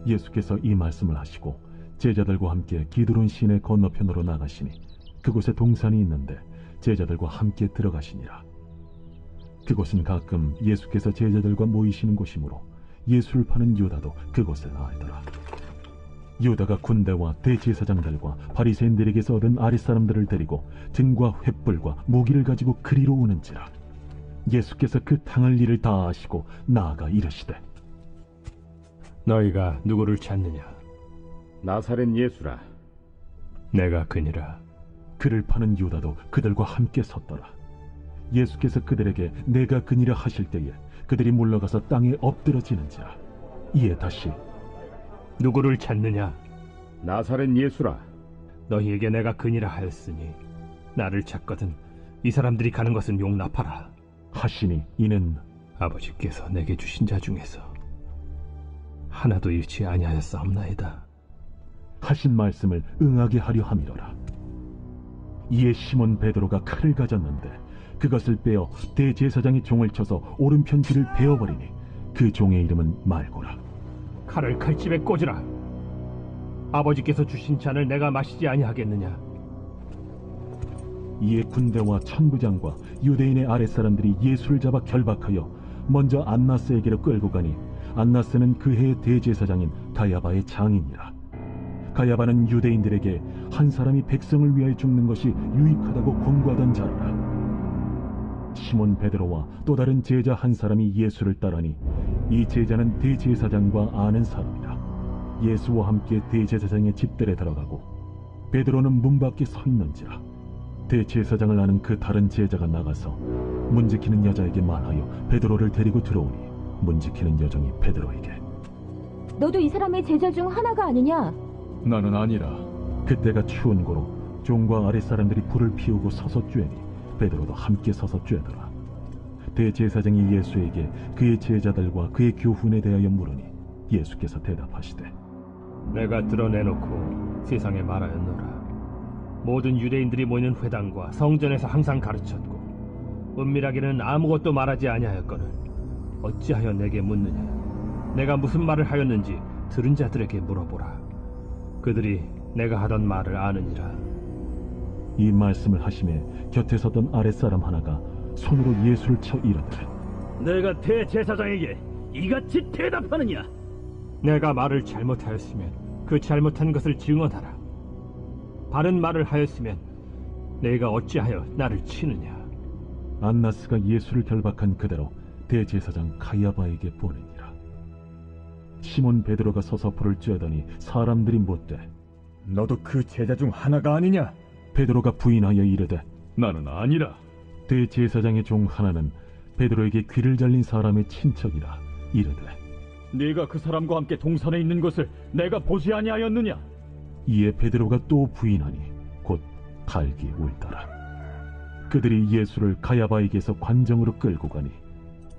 예수께서 이 말씀을 하시고 제자들과 함께 기드론 시내 건너편으로 나가시니 그곳에 동산이 있는데 제자들과 함께 들어가시니라. 그곳은 가끔 예수께서 제자들과 모이시는 곳이므로 예수를 파는 유다도 그곳을 알더라. 유다가 군대와 대제사장들과 바리새인들에게서 얻은 아랫사람들을 데리고 등과 횃불과 무기를 가지고 그리로 오는지라. 예수께서 그 당할 일을 다 아시고 나아가 이르시되, 너희가 누구를 찾느냐? 나사렛 예수라. 내가 그니라. 그를 파는 유다도 그들과 함께 섰더라. 예수께서 그들에게 내가 그니라 하실 때에 그들이 물러가서 땅에 엎드러지는지라. 이에 다시 누구를 찾느냐? 나사렛 예수라. 너희에게 내가 그니라 하였으니 나를 찾거든 이 사람들이 가는 것은 용납하라 하시니, 이는 아버지께서 내게 주신 자 중에서 하나도 잃지 아니하였사옵나이다 하신 말씀을 응하게 하려 함이로라. 이에 시몬 베드로가 칼을 가졌는데 그것을 빼어 대제사장의 종을 쳐서 오른편 귀를 베어버리니 그 종의 이름은 말고라. 칼을 칼집에 꽂으라. 아버지께서 주신 잔을 내가 마시지 아니하겠느냐? 이에 군대와 천부장과 유대인의 아랫사람들이 예수를 잡아 결박하여 먼저 안나스에게로 끌고 가니 안나스는 그 해의 대제사장인 가야바의 장인이라. 가야바는 유대인들에게 한 사람이 백성을 위하여 죽는 것이 유익하다고 권고하던 자라. 시몬 베드로와 또 다른 제자 한 사람이 예수를 따르니 이 제자는 대제사장과 아는 사람이라. 예수와 함께 대제사장의 집들에 들어가고 베드로는 문 밖에 서 있는지라. 대제사장을 아는 그 다른 제자가 나가서 문 지키는 여자에게 말하여 베드로를 데리고 들어오니 문 지키는 여종이 베드로에게, 너도 이 사람의 제자 중 하나가 아니냐? 나는 아니라. 그때가 추운 고로 종과 아랫사람들이 불을 피우고 서서 쬐니 베드로도 함께 서서 쬐더라. 대제사장이 예수에게 그의 제자들과 그의 교훈에 대하여 물으니 예수께서 대답하시되, 내가 드러내놓고 세상에 말하였노라. 모든 유대인들이 모이는 회당과 성전에서 항상 가르쳤고 은밀하게는 아무것도 말하지 아니하였거늘 어찌하여 내게 묻느냐? 내가 무슨 말을 하였는지 들은 자들에게 물어보라. 그들이 내가 하던 말을 아느니라. 이 말씀을 하심에 곁에 섰던 아랫사람 하나가 손으로 예수를 쳐 이르되, 내가 대제사장에게 이같이 대답하느냐? 내가 말을 잘못하였으면 그 잘못한 것을 증언하라. 바른 말을 하였으면 내가 어찌하여 나를 치느냐? 안나스가 예수를 결박한 그대로 대제사장 가야바에게 보내니라. 시몬 베드로가 서서 불을 쬐더니 사람들이 묻되, 너도 그 제자 중 하나가 아니냐? 베드로가 부인하여 이르되, 나는 아니라. 대제사장의 종 하나는 베드로에게 귀를 잘린 사람의 친척이라. 이르되, 네가 그 사람과 함께 동산에 있는 것을 내가 보지 아니하였느냐? 이에 베드로가 또 부인하니 곧 달기 울더라. 그들이 예수를 가야바에게서 관정으로 끌고 가니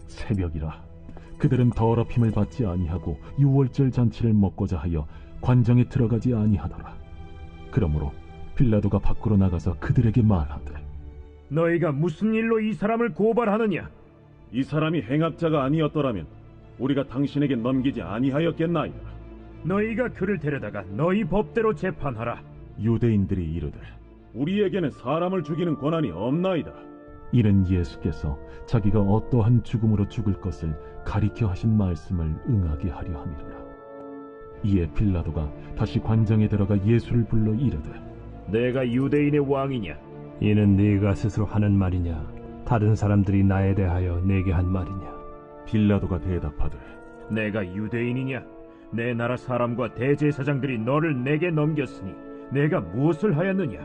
새벽이라. 그들은 더럽힘을 받지 아니하고 유월절 잔치를 먹고자 하여 관정에 들어가지 아니하더라. 그러므로 빌라도가 밖으로 나가서 그들에게 말하되, 너희가 무슨 일로 이 사람을 고발하느냐? 이 사람이 행악자가 아니었더라면 우리가 당신에게 넘기지 아니하였겠나이다. 너희가 그를 데려다가 너희 법대로 재판하라. 유대인들이 이르되, 우리에게는 사람을 죽이는 권한이 없나이다. 이는 예수께서 자기가 어떠한 죽음으로 죽을 것을 가리켜 하신 말씀을 응하게 하려 함이로라. 이에 빌라도가 다시 관정에 들어가 예수를 불러 이르되, 내가 유대인의 왕이냐? 이는 네가 스스로 하는 말이냐? 다른 사람들이 나에 대하여 내게 한 말이냐? 빌라도가 대답하되, 내가 유대인이냐? 내 나라 사람과 대제사장들이 너를 내게 넘겼으니 내가 무엇을 하였느냐?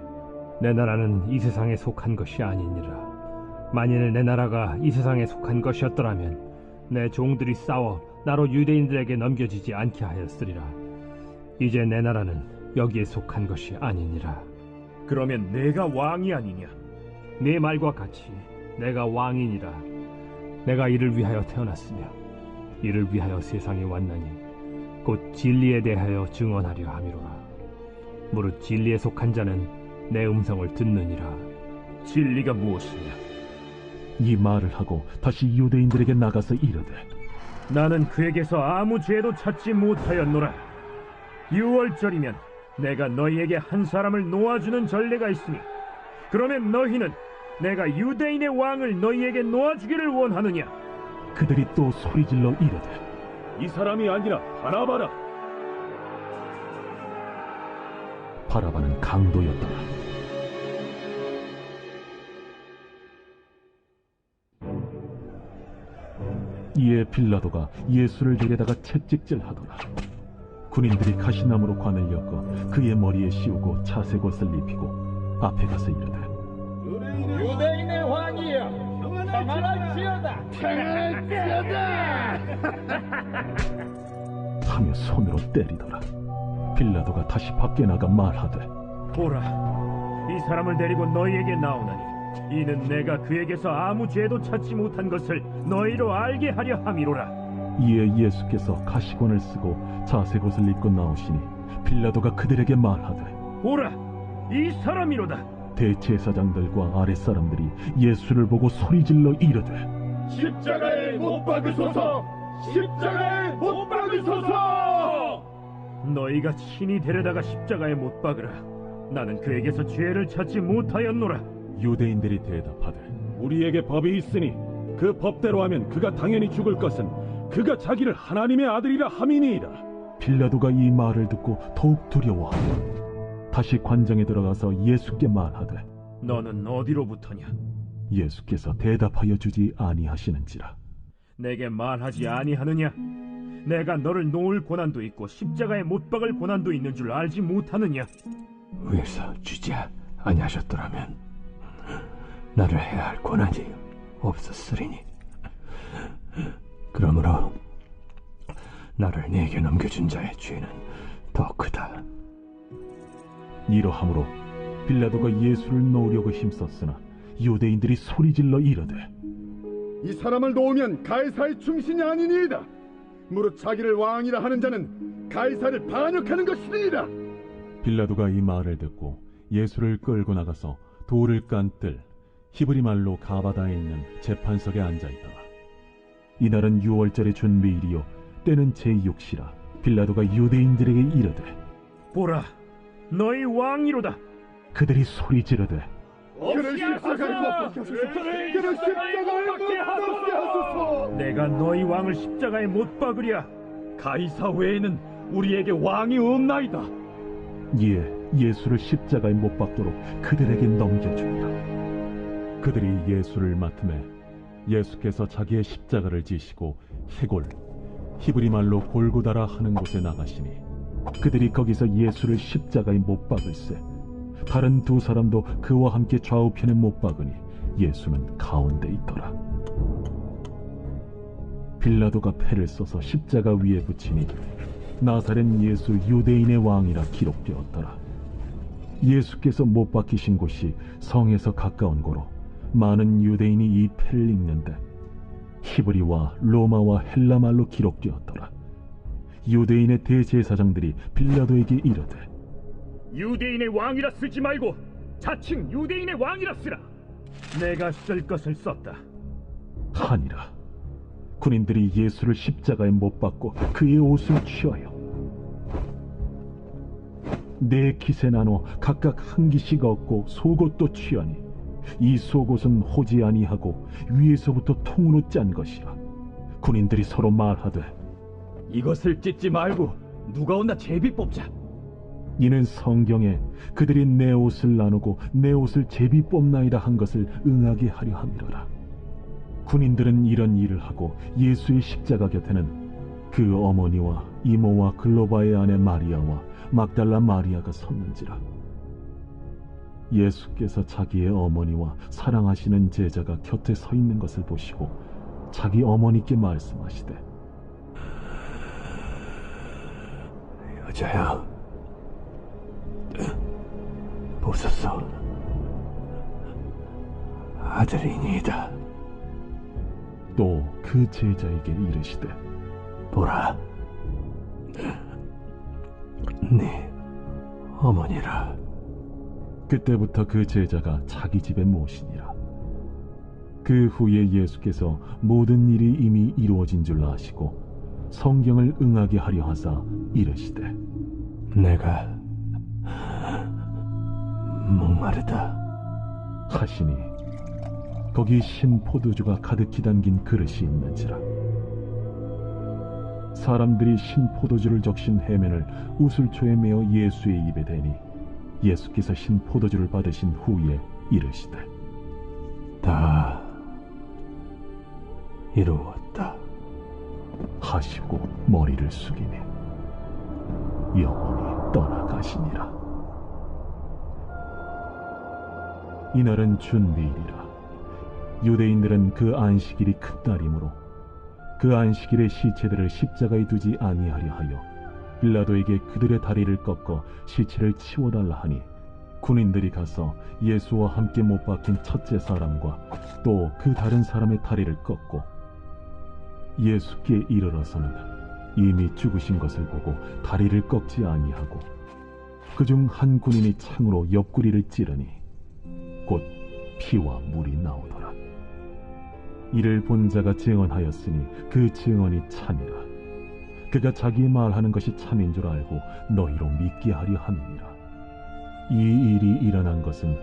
내 나라는 이 세상에 속한 것이 아니니라. 만일 내 나라가 이 세상에 속한 것이었더라면 내 종들이 싸워 나로 유대인들에게 넘겨지지 않게 하였으리라. 이제 내 나라는 여기에 속한 것이 아니니라. 그러면 내가 왕이 아니냐? 네 말과 같이 내가 왕이니라. 내가 이를 위하여 태어났으며 이를 위하여 세상에 왔나니 곧 진리에 대하여 증언하려 함이로라. 무릇 진리에 속한 자는 내 음성을 듣느니라. 진리가 무엇이냐? 이 말을 하고 다시 유대인들에게 나가서 이르되, 나는 그에게서 아무 죄도 찾지 못하였노라. 유월절이면 내가 너희에게 한 사람을 놓아주는 전례가 있으니 그러면 너희는 내가 유대인의 왕을 너희에게 놓아주기를 원하느냐? 그들이 또 소리질러 이르되 이 사람이 아니라 바라바라. 바라바는 강도였더라. 이에 빌라도가 예수를 데려다가 채찍질하더라. 군인들이 가시나무로 관을 엮어 그의 머리에 씌우고 자색 옷을 입히고 앞에 가서 이르되 유대인의 왕이여, 평안할지어다. 하며 손으로 때리더라. 빌라도가 다시 밖에 나가 말하되 보라, 이 사람을 데리고 너희에게 나오나니 이는 내가 그에게서 아무 죄도 찾지 못한 것을 너희로 알게 하려 함이로라. 이에 예수께서 가시관을 쓰고 자색 옷을 입고 나오시니 빌라도가 그들에게 말하되 보라, 이 사람이로다. 대제사장들과 아랫사람들이 예수를 보고 소리질러 이르되 십자가에 못 박으소서! 십자가에 못 박으소서! 너희가 친히 데려다가 십자가에 못 박으라. 나는 그에게서 죄를 찾지 못하였노라. 유대인들이 대답하되 우리에게 법이 있으니 그 법대로 하면 그가 당연히 죽을 것은 그가 자기를 하나님의 아들이라 함이니이다. 빌라도가 이 말을 듣고 더욱 두려워하고 다시 관정에 들어가서 예수께 말하되 너는 어디로부터냐? 예수께서 대답하여 주지 아니하시는지라. 내게 말하지 아니하느냐? 내가 너를 놓을 고난도 있고 십자가에 못 박을 고난도 있는 줄 알지 못하느냐? 위에서 주지 아니하셨더라면 나를 해야 할 권한이 없었으리니 그러므로 나를 네게 넘겨준 자의 죄는 더 크다. 이러함으로 빌라도가 예수를 놓으려고 힘썼으나 유대인들이 소리질러 이르되 이 사람을 놓으면 가이사의 충신이 아니니이다. 무릇 자기를 왕이라 하는 자는 가이사를 반역하는 것이니이다. 빌라도가 이 말을 듣고 예수를 끌고 나가서 돌을 깐 뜰 히브리 말로 가바다에 있는 재판석에 앉아있더라. 이날은 유월절의 준비일이요 때는 제6시라. 빌라도가 유대인들에게 이르되 보라, 너희 왕이로다. 그들이 소리 지르되 그를 십자가에 못 박히소서. 그를 십자가에 못 박히소서. 내가 너희 왕을 십자가에 못 박으랴. 가이사 외에는 우리에게 왕이 없나이다. 이에 예수를 십자가에 못 박도록 그들에게 넘겨주니라. 그들이 예수를 맡음에 예수께서 자기의 십자가를 지시고 해골 히브리 말로 골고다라 하는 곳에 나가시니 그들이 거기서 예수를 십자가에 못 박을세. 다른 두 사람도 그와 함께 좌우편에 못 박으니 예수는 가운데 있더라. 빌라도가 패를 써서 십자가 위에 붙이니 나사렛 예수 유대인의 왕이라 기록되었더라. 예수께서 못 박히신 곳이 성에서 가까운 고로 많은 유대인이 이 패를 읽는데 히브리와 로마와 헬라 말로 기록되었더라. 유대인의 대제사장들이 빌라도에게 이르되 유대인의 왕이라 쓰지 말고 자칭 유대인의 왕이라 쓰라. 내가 쓸 것을 썼다. 하니라. 군인들이 예수를 십자가에 못 박고 그의 옷을 취하여 네 깃에 나눠 각각 한 깃씩 얻고 속옷도 취하니 이 속옷은 호지 아니하고 위에서부터 통으로 짠 것이라. 군인들이 서로 말하되 이것을 찢지 말고 누가 온나 제비 뽑자. 이는 성경에 그들이 내 옷을 나누고 내 옷을 제비 뽑나이다 한 것을 응하게 하려 함이로라. 군인들은 이런 일을 하고 예수의 십자가 곁에는 그 어머니와 이모와 글로바의 아내 마리아와 막달라 마리아가 섰는지라. 예수께서 자기의 어머니와 사랑하시는 제자가 곁에 서 있는 것을 보시고 자기 어머니께 말씀하시되 여자야, 보소서, 아들이니이다. 또 그 제자에게 이르시되 보라, 네 어머니라. 그때부터 그 제자가 자기 집에 모시니라. 그 후에 예수께서 모든 일이 이미 이루어진 줄 아시고 성경을 응하게 하려 하사 이르시되 내가 목마르다 하시니 거기 신 포도주가 가득히 담긴 그릇이 있는지라. 사람들이 신 포도주를 적신 해면을 우슬초에 메어 예수의 입에 대니 예수께서 신 포도주를 받으신 후에 이르시되 다 이루었다 하시고 머리를 숙이니 영원히 떠나가시니라. 이날은 준비일이라. 유대인들은 그 안식일이 큰 날이므로 그 안식일에 시체들을 십자가에 두지 아니하려 하여 빌라도에게 그들의 다리를 꺾어 시체를 치워달라 하니 군인들이 가서 예수와 함께 못 박힌 첫째 사람과 또 그 다른 사람의 다리를 꺾고 예수께 이르러서는 이미 죽으신 것을 보고 다리를 꺾지 아니하고 그중 한 군인이 창으로 옆구리를 찌르니 곧 피와 물이 나오더라. 이를 본 자가 증언하였으니 그 증언이 참이라. 그가 자기 말하는 것이 참인 줄 알고 너희로 믿게 하려 함이니라. 이 일이 일어난 것은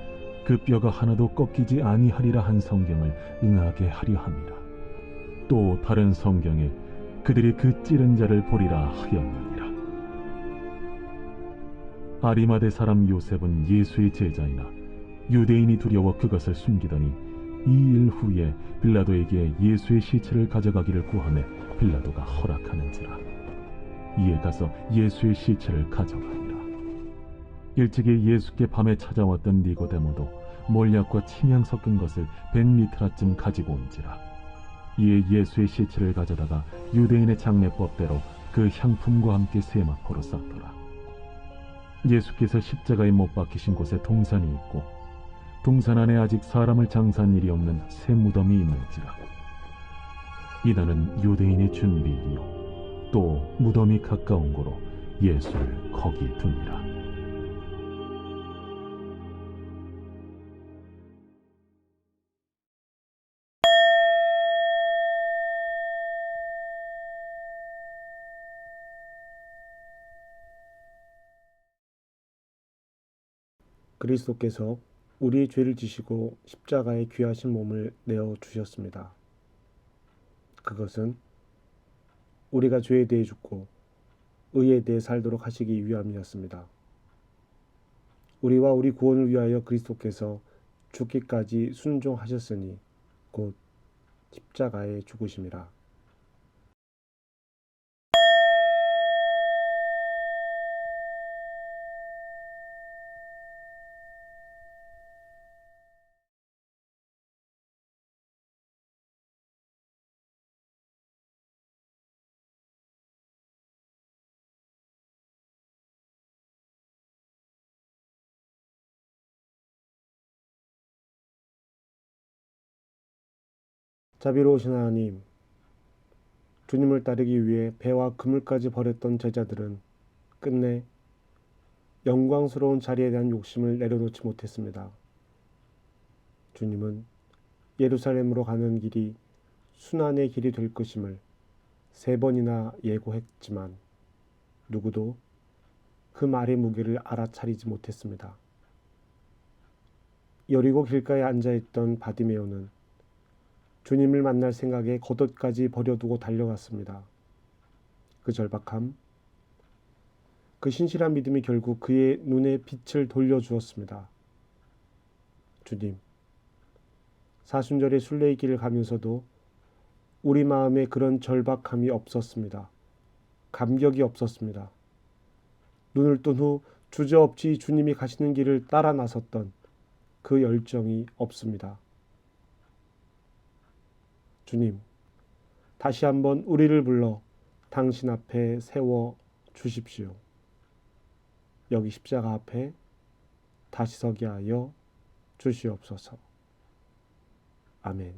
그 뼈가 하나도 꺾이지 아니하리라 한 성경을 응하게 하려 함이라. 또 다른 성경에 그들이 그 찌른 자를 보리라 하였느니라. 아리마대 사람 요셉은 예수의 제자이나 유대인이 두려워 그것을 숨기더니 이 일 후에 빌라도에게 예수의 시체를 가져가기를 구하매 빌라도가 허락하는지라. 이에 가서 예수의 시체를 가져가니라. 일찍이 예수께 밤에 찾아왔던 니고데모도 몰약과 침향 섞은 것을 100리트라쯤 가지고 온지라. 이에 예수의 시체를 가져다가 유대인의 장례법대로 그 향품과 함께 세마포로 쌌더라. 예수께서 십자가에 못 박히신 곳에 동산이 있고 동산 안에 아직 사람을 장사한 일이 없는 새 무덤이 있는지라. 이날은 유대인의 준비일이요 또 무덤이 가까운 고로 예수를 거기 두니라. 그리스도께서 우리의 죄를 지시고 십자가에 귀하신 몸을 내어 주셨습니다. 그것은 우리가 죄에 대해 죽고 의에 대해 살도록 하시기 위함이었습니다. 우리와 우리 구원을 위하여 그리스도께서 죽기까지 순종하셨으니 곧 십자가에 죽으심이라. 자비로우신 하나님, 주님을 따르기 위해 배와 그물까지 버렸던 제자들은 끝내 영광스러운 자리에 대한 욕심을 내려놓지 못했습니다. 주님은 예루살렘으로 가는 길이 순환의 길이 될 것임을 3번이나 예고했지만 누구도 그 말의 무게를 알아차리지 못했습니다. 여리고 길가에 앉아있던 바디메오는 주님을 만날 생각에 겉옷까지 버려두고 달려갔습니다. 그 절박함, 그 신실한 믿음이 결국 그의 눈에 빛을 돌려주었습니다. 주님, 사순절의 순례의 길을 가면서도 우리 마음에 그런 절박함이 없었습니다. 감격이 없었습니다. 눈을 뜬 후 주저없이 주님이 가시는 길을 따라 나섰던 그 열정이 없습니다. 주님, 다시 한번 우리를 불러 당신 앞에 세워 주십시오. 여기 십자가 앞에 다시 서게 하여 주시옵소서. 아멘.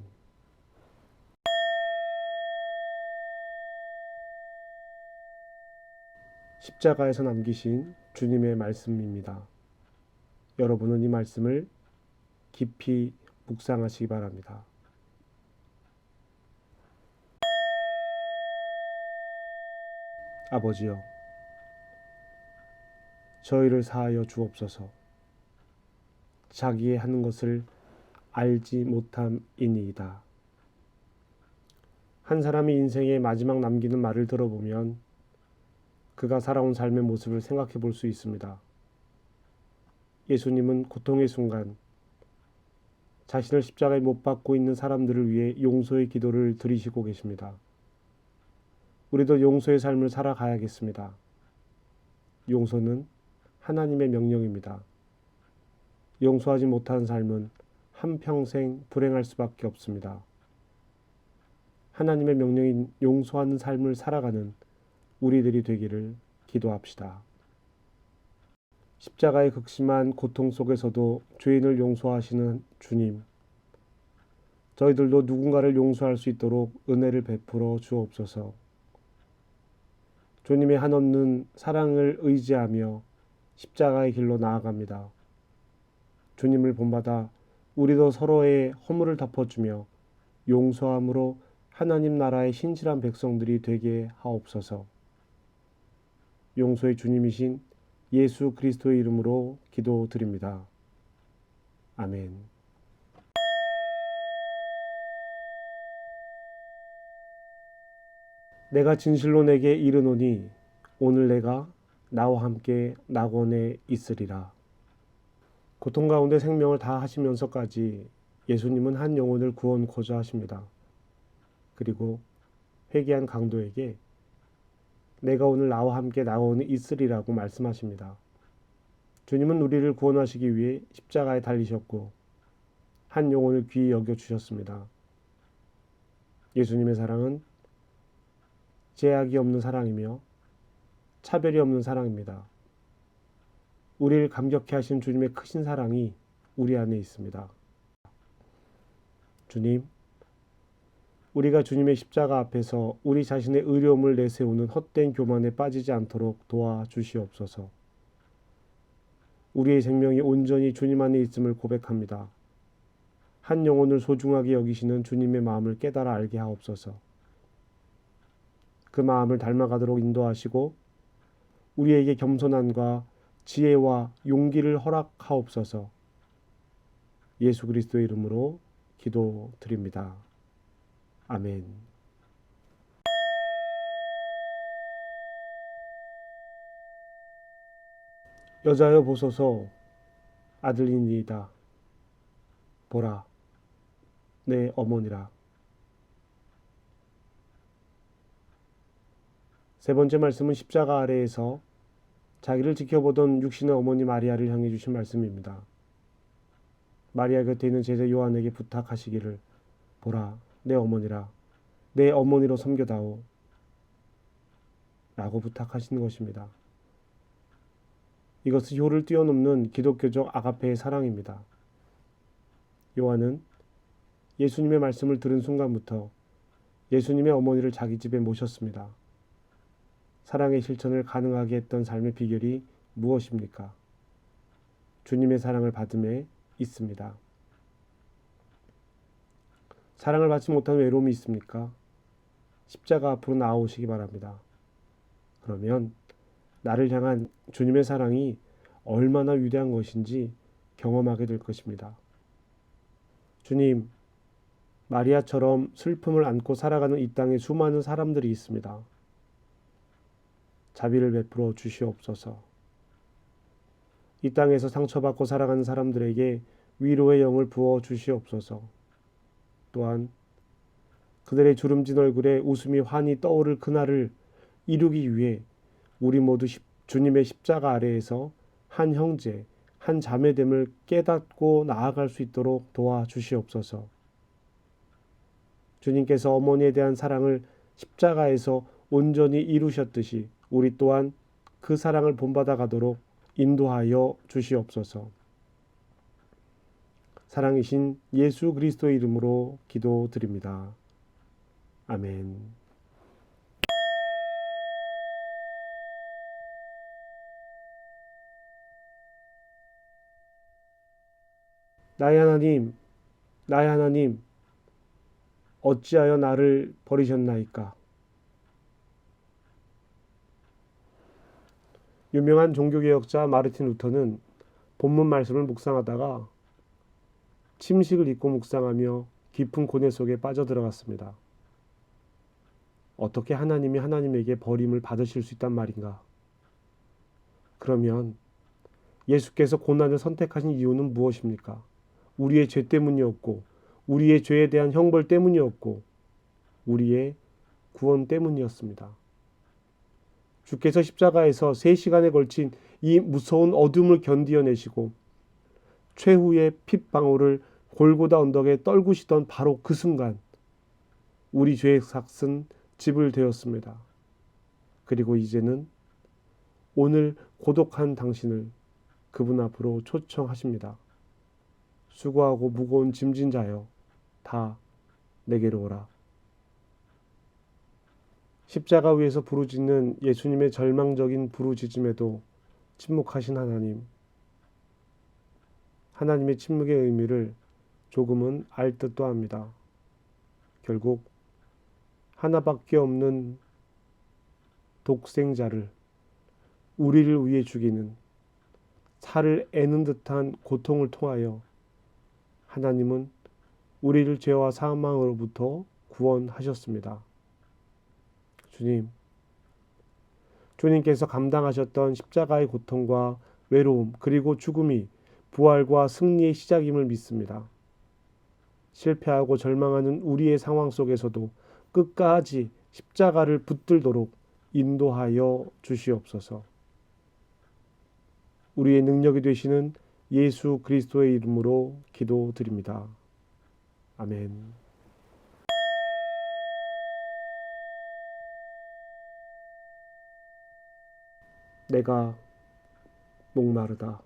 십자가에서 남기신 주님의 말씀입니다. 여러분은 이 말씀을 깊이 묵상하시기 바랍니다. 아버지여, 저희를 사하여 주옵소서. 자기의 하는 것을 알지 못함이니이다. 한 사람이 인생의 마지막 남기는 말을 들어보면 그가 살아온 삶의 모습을 생각해 볼 수 있습니다. 예수님은 고통의 순간 자신을 십자가에 못 박고 있는 사람들을 위해 용서의 기도를 드리시고 계십니다. 우리도 용서의 삶을 살아가야겠습니다. 용서는 하나님의 명령입니다. 용서하지 못한 삶은 한평생 불행할 수밖에 없습니다. 하나님의 명령인 용서하는 삶을 살아가는 우리들이 되기를 기도합시다. 십자가의 극심한 고통 속에서도 죄인을 용서하시는 주님, 저희들도 누군가를 용서할 수 있도록 은혜를 베풀어 주옵소서. 주님의 한없는 사랑을 의지하며 십자가의 길로 나아갑니다. 주님을 본받아 우리도 서로의 허물을 덮어주며 용서함으로 하나님 나라의 신실한 백성들이 되게 하옵소서. 용서의 주님이신 예수 그리스도의 이름으로 기도드립니다. 아멘. 내가 진실로 내게 이르노니 오늘 내가 나와 함께 낙원에 있으리라. 고통 가운데 생명을 다하시면서까지 예수님은 한 영혼을 구원코자 하십니다. 그리고 회개한 강도에게 내가 오늘 나와 함께 낙원에 있으리라고 말씀하십니다. 주님은 우리를 구원하시기 위해 십자가에 달리셨고 한 영혼을 귀히 여겨주셨습니다. 예수님의 사랑은 제약이 없는 사랑이며 차별이 없는 사랑입니다. 우리를 감격케 하신 주님의 크신 사랑이 우리 안에 있습니다. 주님, 우리가 주님의 십자가 앞에서 우리 자신의 의로움을 내세우는 헛된 교만에 빠지지 않도록 도와주시옵소서. 우리의 생명이 온전히 주님 안에 있음을 고백합니다. 한 영혼을 소중하게 여기시는 주님의 마음을 깨달아 알게 하옵소서. 그 마음을 닮아가도록 인도하시고 우리에게 겸손함과 지혜와 용기를 허락하옵소서. 예수 그리스도의 이름으로 기도드립니다. 아멘. 여자여 보소서, 아들이니이다. 보라, 내 어머니라. 세 번째 말씀은 십자가 아래에서 자기를 지켜보던 육신의 어머니 마리아를 향해 주신 말씀입니다. 마리아 곁에 있는 제자 요한에게 부탁하시기를, 보라, 내 어머니라, 내 어머니로 섬겨다오 라고 부탁하시는 것입니다. 이것은 효를 뛰어넘는 기독교적 아가페의 사랑입니다. 요한은 예수님의 말씀을 들은 순간부터 예수님의 어머니를 자기 집에 모셨습니다. 사랑의 실천을 가능하게 했던 삶의 비결이 무엇입니까? 주님의 사랑을 받음에 있습니다. 사랑을 받지 못한 외로움이 있습니까? 십자가 앞으로 나오시기 바랍니다. 그러면 나를 향한 주님의 사랑이 얼마나 위대한 것인지 경험하게 될 것입니다. 주님, 마리아처럼 슬픔을 안고 살아가는 이 땅에 수많은 사람들이 있습니다. 자비를 베풀어 주시옵소서. 이 땅에서 상처받고 살아가는 사람들에게 위로의 영을 부어 주시옵소서. 또한 그들의 주름진 얼굴에 웃음이 환히 떠오를 그날을 이루기 위해 우리 모두 주님의 십자가 아래에서 한 형제, 한 자매됨을 깨닫고 나아갈 수 있도록 도와주시옵소서. 주님께서 어머니에 대한 사랑을 십자가에서 온전히 이루셨듯이 우리 또한 그 사랑을 본받아 가도록 인도하여 주시옵소서. 사랑이신 예수 그리스도의 이름으로 기도드립니다. 아멘. 나의 하나님, 나의 하나님, 어찌하여 나를 버리셨나이까? 유명한 종교개혁자 마르틴 루터는 본문 말씀을 묵상하다가 침식을 입고 묵상하며 깊은 고뇌 속에 빠져들어갔습니다. 어떻게 하나님이 하나님에게 버림을 받으실 수 있단 말인가? 그러면 예수께서 고난을 선택하신 이유는 무엇입니까? 우리의 죄 때문이었고, 우리의 죄에 대한 형벌 때문이었고, 우리의 구원 때문이었습니다. 주께서 십자가에서 3시간에 걸친 이 무서운 어둠을 견디어내시고 최후의 핏방울을 골고다 언덕에 떨구시던 바로 그 순간 우리 죄의 삭은 집을 되었습니다. 그리고 이제는 오늘 고독한 당신을 그분 앞으로 초청하십니다. 수고하고 무거운 짐진 자여 다 내게로 오라. 십자가 위에서 부르짖는 예수님의 절망적인 부르짖음에도 침묵하신 하나님. 하나님의 침묵의 의미를 조금은 알 듯도 합니다. 결국 하나밖에 없는 독생자를 우리를 위해 죽이는 살을 애는 듯한 고통을 통하여 하나님은 우리를 죄와 사망으로부터 구원하셨습니다. 주님께서 감당하셨던 십자가의 고통과 외로움 그리고 죽음이 부활과 승리의 시작임을 믿습니다. 실패하고 절망하는 우리의 상황 속에서도 끝까지 십자가를 붙들도록 인도하여 주시옵소서. 우리의 능력이 되시는 예수 그리스도의 이름으로 기도드립니다. 아멘. 내가 목마르다.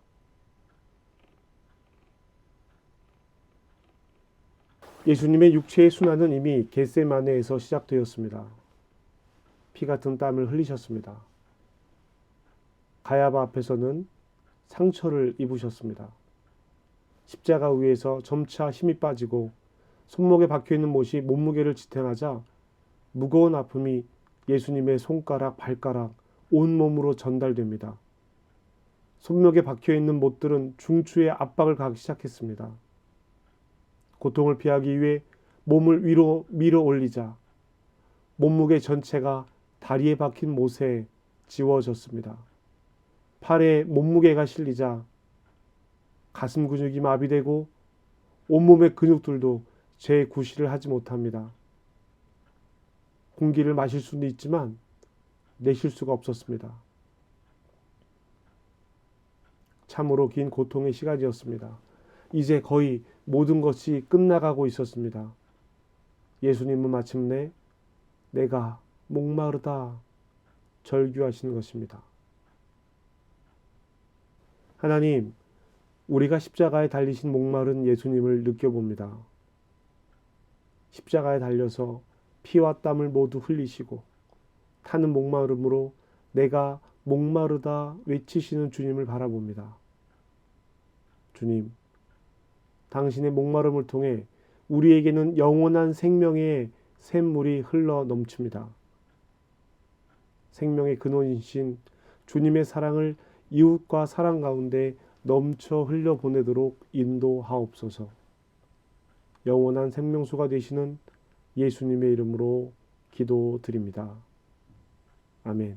예수님의 육체의 순환은 이미 겟세마네에서 시작되었습니다. 피 같은 땀을 흘리셨습니다. 가야바 앞에서는 상처를 입으셨습니다. 십자가 위에서 점차 힘이 빠지고 손목에 박혀있는 못이 몸무게를 지탱하자 무거운 아픔이 예수님의 손가락, 발가락, 온몸으로 전달됩니다. 손목에 박혀있는 못들은 중추에 압박을 가하기 시작했습니다. 고통을 피하기 위해 몸을 위로 밀어 올리자 몸무게 전체가 다리에 박힌 못에 지워졌습니다. 팔에 몸무게가 실리자 가슴 근육이 마비되고 온몸의 근육들도 재구실을 하지 못합니다. 공기를 마실 수는 있지만 내쉴 수가 없었습니다. 참으로 긴 고통의 시간이었습니다. 이제 거의 모든 것이 끝나가고 있었습니다. 예수님은 마침내 내가 목마르다 절규하시는 것입니다. 하나님, 우리가 십자가에 달리신 목마른 예수님을 느껴봅니다. 십자가에 달려서 피와 땀을 모두 흘리시고 타는 목마름으로 내가 목마르다 외치시는 주님을 바라봅니다. 주님, 당신의 목마름을 통해 우리에게는 영원한 생명의 샘물이 흘러 넘칩니다. 생명의 근원이신 주님의 사랑을 이웃과 사랑 가운데 넘쳐 흘려보내도록 인도하옵소서. 영원한 생명수가 되시는 예수님의 이름으로 기도드립니다. 아멘.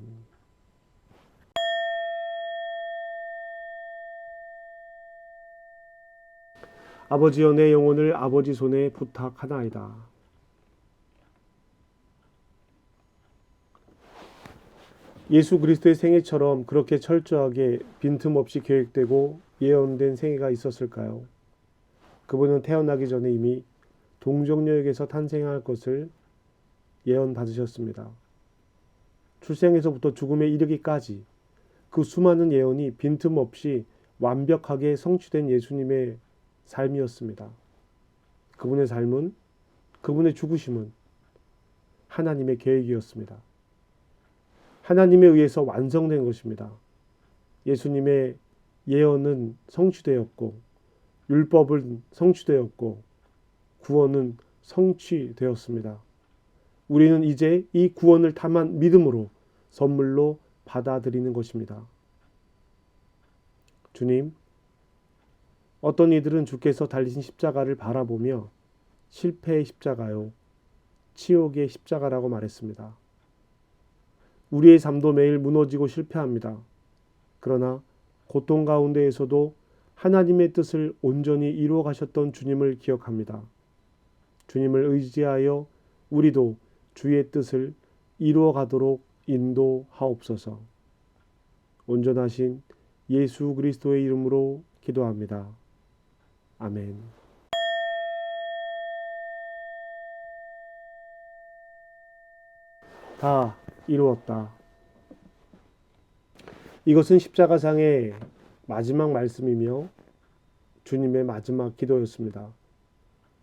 아버지여, 내 영혼을 아버지 손에 부탁하나이다. 예수 그리스도의 생애처럼 그렇게 철저하게 빈틈없이 계획되고 예언된 생애가 있었을까요? 그분은 태어나기 전에 이미 동정녀에게서 탄생할 것을 예언받으셨습니다. 출생에서부터 죽음에 이르기까지 그 수많은 예언이 빈틈없이 완벽하게 성취된 예수님의 삶이었습니다. 그분의 삶은, 그분의 죽으심은 하나님의 계획이었습니다. 하나님에 의해서 완성된 것입니다. 예수님의 예언은 성취되었고, 율법은 성취되었고, 구원은 성취되었습니다. 우리는 이제 이 구원을 다만 믿음으로 선물로 받아들이는 것입니다. 주님, 어떤 이들은 주께서 달리신 십자가를 바라보며 실패의 십자가요, 치욕의 십자가라고 말했습니다. 우리의 삶도 매일 무너지고 실패합니다. 그러나 고통 가운데에서도 하나님의 뜻을 온전히 이루어 가셨던 주님을 기억합니다. 주님을 의지하여 우리도 주의 뜻을 이루어 가도록 인도하옵소서. 온전하신 예수 그리스도의 이름으로 기도합니다. 아멘. 다 이루었다. 이것은 십자가상의 마지막 말씀이며 주님의 마지막 기도였습니다.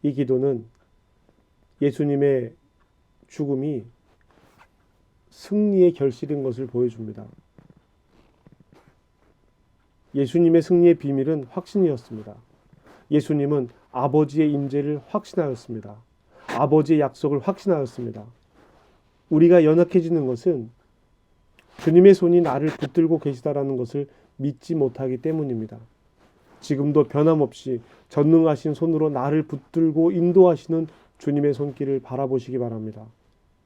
이 기도는 예수님의 죽음이 승리의 결실인 것을 보여줍니다. 예수님의 승리의 비밀은 확신이었습니다. 예수님은 아버지의 임재를 확신하였습니다. 아버지의 약속을 확신하였습니다. 우리가 연약해지는 것은 주님의 손이 나를 붙들고 계시다라는 것을 믿지 못하기 때문입니다. 지금도 변함없이 전능하신 손으로 나를 붙들고 인도하시는 주님의 손길을 바라보시기 바랍니다.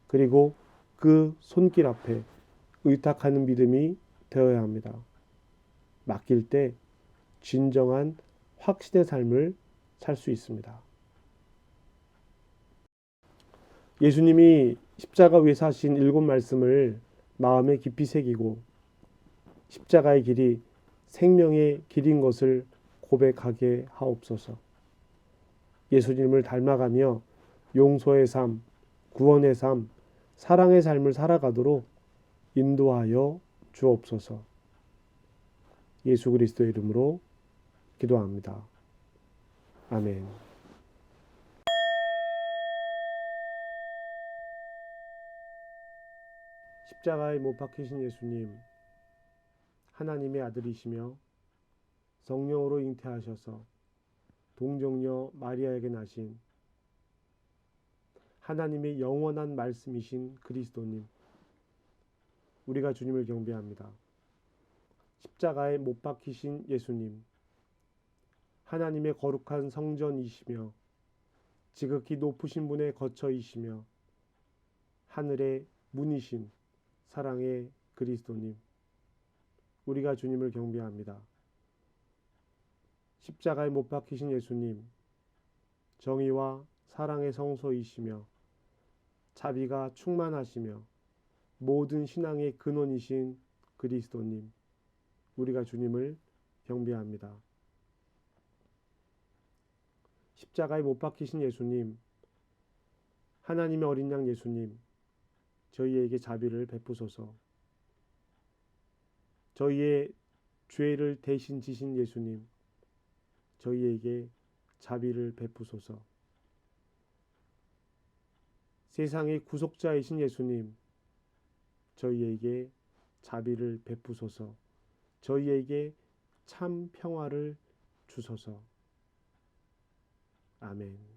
그리고 그 손길 앞에 의탁하는 믿음이 되어야 합니다. 맡길 때 진정한 확신의 삶을 살 수 있습니다. 예수님이 십자가 위에서 하신 7 말씀을 마음에 깊이 새기고 십자가의 길이 생명의 길인 것을 고백하게 하옵소서. 예수님을 닮아가며 용서의 삶, 구원의 삶, 사랑의 삶을 살아가도록 인도하여 주옵소서. 예수 그리스도의 이름으로 기도합니다. 아멘. 십자가에 못 박히신 예수님, 하나님의 아들이시며 성령으로 잉태하셔서 동정녀 마리아에게 나신 하나님의 영원한 말씀이신 그리스도님, 우리가 주님을 경배합니다. 십자가에 못 박히신 예수님, 하나님의 거룩한 성전이시며 지극히 높으신 분의 거처이시며 하늘의 문이신 사랑의 그리스도님, 우리가 주님을 경배합니다. 십자가에 못 박히신 예수님, 정의와 사랑의 성소이시며 자비가 충만하시며 모든 신앙의 근원이신 그리스도님, 우리가 주님을 경배합니다. 십자가에 못 박히신 예수님, 하나님의 어린 양 예수님, 저희에게 자비를 베푸소서. 저희의 죄를 대신 지신 예수님, 저희에게 자비를 베푸소서. 세상의 구속자이신 예수님, 저희에게 자비를 베푸소서. 저희에게 참 평화를 주소서. 아멘.